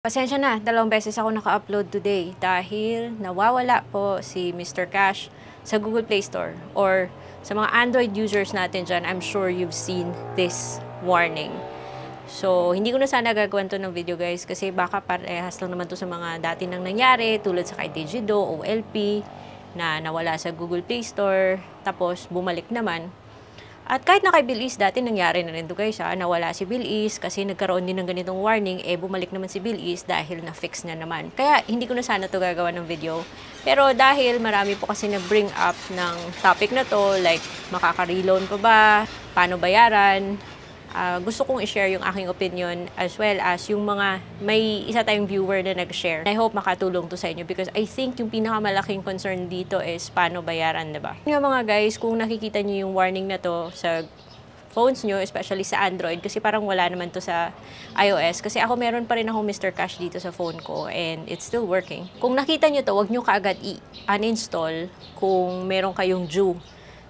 Pasensya na, 2 beses ako naka-upload today dahil nawawala po si Mr. Cash sa Google Play Store or sa mga Android users natin dyan. I'm sure you've seen this warning. So, hindi ko na sana gagawin to ng video guys kasi baka parehas lang naman to sa mga dati nang nangyari tulad sa kay Digido, OLP na nawala sa Google Play Store tapos bumalik naman. At kahit na kay Bilis, dati nangyari na rin to guys nawala si Bilis kasi nagkaroon din ng ganitong warning, bumalik naman si Bilis dahil na-fix na naman. Kaya hindi ko na sana to gagawa ng video. Pero dahil marami po kasi na-bring up ng topic na to, like makaka-reloan pa ba, paano bayaran, gusto kong i-share yung aking opinion as well as yung mga may isa tayong viewer na nag-share. I hope makatulong to sa inyo because I think yung pinakamalaking concern dito is paano bayaran, diba? Yung mga guys, kung nakikita nyo yung warning na to sa phones nyo, especially sa Android, kasi parang wala naman to sa iOS. Kasi ako meron pa rin akong Mr. Cash dito sa phone ko and it's still working. Kung nakita nyo to, wag nyo kaagad i-uninstall kung meron kayong due.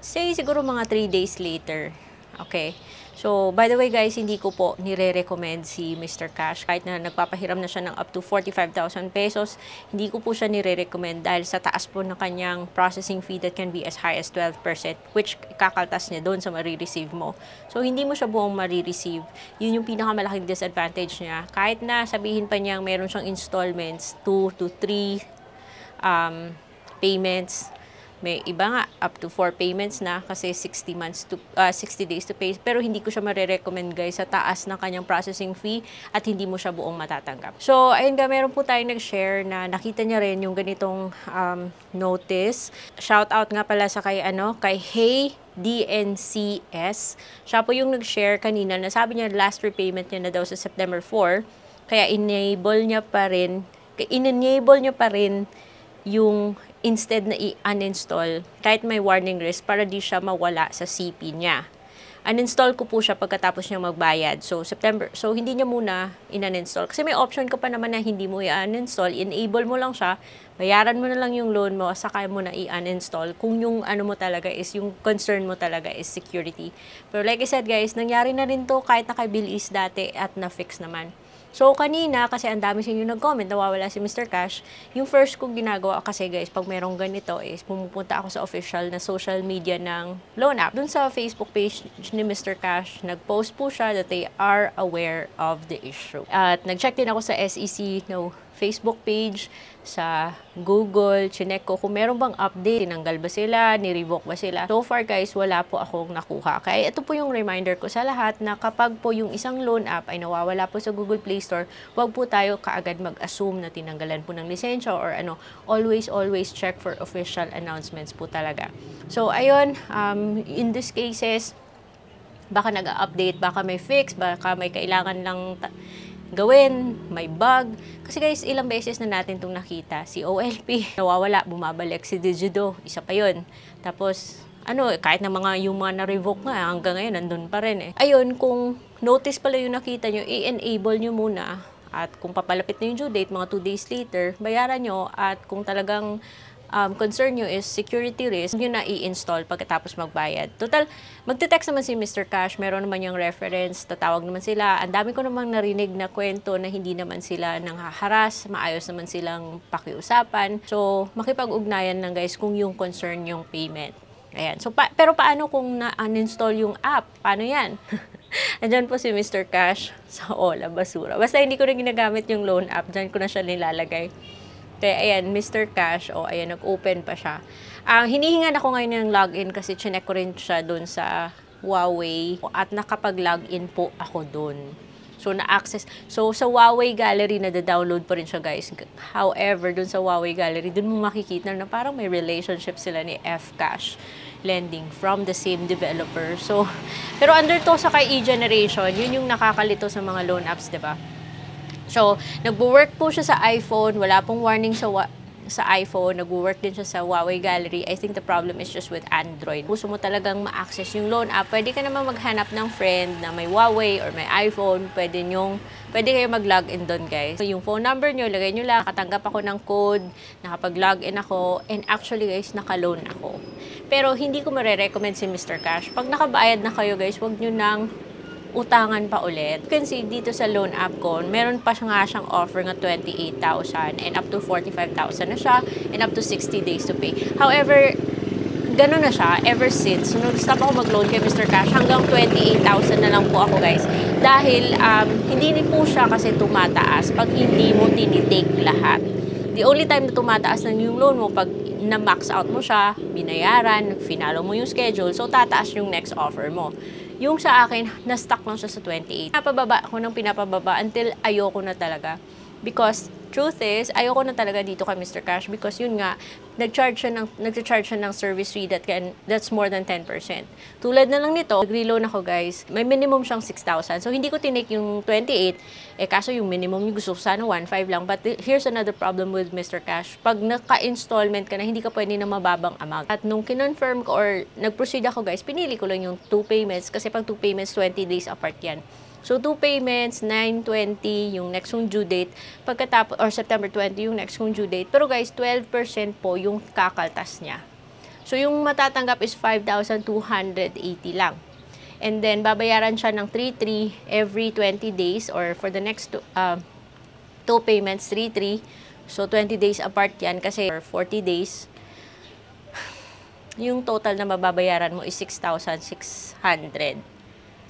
Say siguro mga 3 days later. Okay? So, by the way guys, hindi ko po nire-recommend si Mr. Cash. Kahit na nagpapahiram na siya ng up to 45,000 pesos, hindi ko po siya nire-recommend dahil sa taas po ng kanyang processing fee that can be as high as 12%, which kakaltas niya doon sa marireceive mo. So, hindi mo siya buong marireceive. Yun yung pinakamalaking disadvantage niya. Kahit na sabihin pa niyang meron siyang installments, 2 to 3 payments, may iba nga up to 4 payments na kasi 60 days to pay. Pero hindi ko siya marirecommend guys sa taas ng kanyang processing fee at hindi mo siya buong matatanggap. So, ayun nga, meron po tayong nag-share na nakita niya rin yung ganitong notice. Shout out nga pala sa kay Hey DNCS. Siya po yung nag-share kanina na sabi niya last repayment niya na daw sa September 4. Kaya in-enable niya pa rin yung instead na i-uninstall kahit may warning risk para di siya mawala sa CP niya. Uninstall ko po siya pagkatapos niya magbayad. So, September. So, hindi niya muna in-uninstall. Kasi may option ka pa naman na hindi mo i-uninstall. Enable mo lang siya. Bayaran mo na lang yung loan mo. Saka mo na i-uninstall. Kung yung mo talaga is, yung concern mo talaga is security. Pero like I said guys, nangyari na rin to kahit na kay Bilis dati at na-fix naman. So, kanina, kasi ang dami sa inyo nag-comment, nawawala si Mr. Cash, yung first kong ginagawa kasi guys, pag merong ganito is, pumupunta ako sa official na social media ng loan app. Dun sa Facebook page ni Mr. Cash, nag-post po siya that they are aware of the issue. At nag-check din ako sa SEC Facebook page, sa Google, chinek ko kung meron bang update, tinanggal ba sila, ni-revoke ba sila. So far guys, wala po akong nakuha. Kaya ito po yung reminder ko sa lahat na kapag po yung isang loan app ay nawawala po sa Google Play Store, huwag po tayo kaagad mag-assume na tinanggalan po ng lisensya or always check for official announcements po talaga. So ayun, in these cases, baka nag-update, baka may fix, baka may kailangan lang gawin, may bug. Kasi guys, ilang beses na natin itong nakita. Si OLP, nawawala, bumabalik. Si Digido, isa pa yun. Tapos, kahit na yung mga na-revoke nga, hanggang ngayon, nandun pa rin Ayun, kung notice pala yung nakita nyo, i-enable nyo muna. At kung papalapit na yung due date, mga 2 days later, bayaran nyo. At kung talagang concern nyo is security risk, nyo na i-install pagkatapos magbayad. Total, magte-text naman si Mr. Cash, meron naman yung reference, tatawag naman sila. Ang dami ko namang narinig na kwento na hindi naman sila nanghaharas, maayos naman silang pakiusapan. So, makipag-ugnayan lang guys kung yung concern yung payment. Ayan. So, pero paano kung na-uninstall yung app? Paano yan? Andyan po si Mr. Cash sa Ola Basura. Basta hindi ko na ginagamit yung loan app, dyan ko na siya nilalagay. Kaya ayan, Mr. Cash, ayan, nag-open pa siya. Hinihingan ako ngayon ng login kasi chinek ko rin siya doon sa Huawei at nakapag-login po ako doon. So, na-access. So, sa Huawei Gallery, na-download pa rin siya, guys. However, doon sa Huawei Gallery, doon mo makikita na parang may relationship sila ni Fcash Lending from the same developer. So, pero under to sa kay eGeneration, yun yung nakakalito sa mga loan apps, diba? So, nag-work po siya sa iPhone. Wala pong warning sa iPhone. Nag-work din siya sa Huawei Gallery. I think the problem is just with Android. Gusto mo talagang ma-access yung loan app, pwede ka naman maghanap ng friend na may Huawei or may iPhone. Pwede kayo mag-login doon, guys. So, yung phone number nyo, lagay nyo lang. Nakatanggap ako ng code, nakapag-login ako, and actually, guys, naka-loan ako. Pero, hindi ko marirecommend si Mr. Cash. Pag nakabayad na kayo, guys, huwag nyo nang utangan pa ulit. You can see dito sa loan app ko, meron pa nga siyang offer nga 28,000 and up to 45,000 na siya and up to 60 days to pay. However, ganun na siya ever since. So, nag-stop ako mag-loan kay Mr. Cash, hanggang 28,000 na lang po ako, guys. Dahil hindi po siya kasi tumataas pag hindi mo tinitake lahat. The only time na tumataas na yung loan mo, pag na-max out mo siya, binayaran, finalo mo yung schedule, so tataas yung next offer mo. Yung sa akin, na-stuck lang siya sa 28. Pinapababa ako ng pinapababa until ayoko na talaga. Because, truth is, ayoko na talaga dito kay Mr. Cash because yun nga, nag-charge siya ng service fee that's more than 10%. Tulad na lang nito, nag-reloan ako, guys, may minimum siyang 6,000. So, hindi ko tinake yung 28, kaso yung minimum yung gusto ko sana 1,500 lang. But here's another problem with Mr. Cash. Pag naka-installment ka na, hindi ka pwede na mababang amount. At nung kinonfirm ko or nag-proceed ako, guys, pinili ko lang yung 2 payments kasi pag 2 payments, 20 days apart yan. So, 2 payments, 9/20 yung next kong due date, pagkatapos, or September 20 yung next kong due date. Pero guys, 12% po yung kakaltas niya. So, yung matatanggap is 5,280 lang. And then, babayaran siya ng 3,300 every 20 days or for the next 2 payments, 3,300. So, 20 days apart yan kasi for 40 days, yung total na mababayaran mo is 6,600.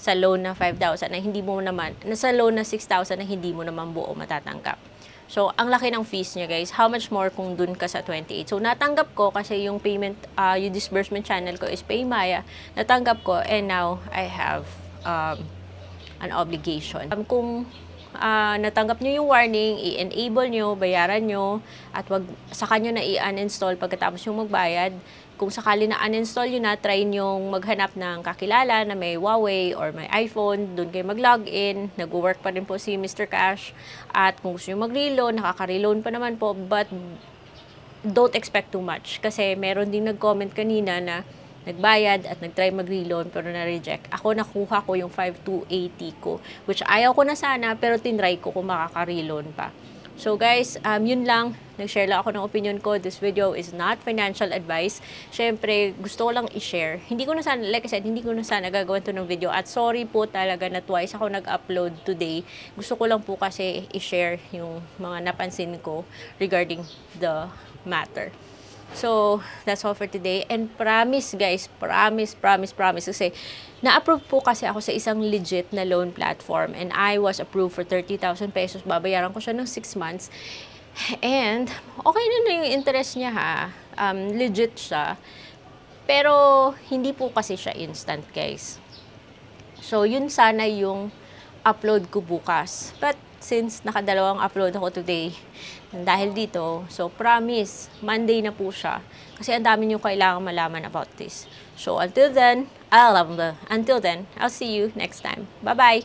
Sa loan na 5,000 na hindi mo naman, nasa loan na 6,000 na hindi mo naman buo matatanggap. So, ang laki ng fees niya, guys. How much more kung dun ka sa 28? So, natanggap ko kasi yung payment, yung disbursement channel ko is PayMaya. Natanggap ko and now I have an obligation. Kung natanggap nyo yung warning, i-enable nyo, bayaran nyo, at wag sa kanyo na i-uninstall pagkatapos yung magbayad. Kung sakali na uninstall yun na, try nyong maghanap ng kakilala na may Huawei or may iPhone, doon kayo mag-login, nag-work pa rin po si Mr. Cash, at kung gusto nyo mag-reloan, nakaka-reloan pa naman po, but don't expect too much. Kasi meron din nag-comment kanina na nagbayad at nag-try mag-reloan pero na-reject. Ako nakuha ko yung 5,280 ko, which ayaw ko na sana, pero tinry ko kung makaka-reloan pa. So guys, yun lang. Nag-share lang ako ng opinion ko. This video is not financial advice. Siyempre, gusto ko lang i-share. Hindi ko na sana, like I said, hindi ko na sana gagawin to ng video. At sorry po talaga na twice ako nag-upload today. Gusto ko lang po kasi i-share yung mga napansin ko regarding the matter. So, that's all for today. And promise, guys, promise. Kasi, na-approve po kasi ako sa isang legit na loan platform. And I was approved for 30,000 pesos. Babayaran ko siya ng 6 months. And, okay na yung interest niya, ha. Legit siya. Pero, hindi po kasi siya instant, guys. So, yun sana yung upload ko bukas. But, since nakadalawang upload ako today, dahil dito, so promise, Monday na po siya. Kasi ang dami nyo kailangan malaman about this. So, until then, I'll see you next time. Bye-bye!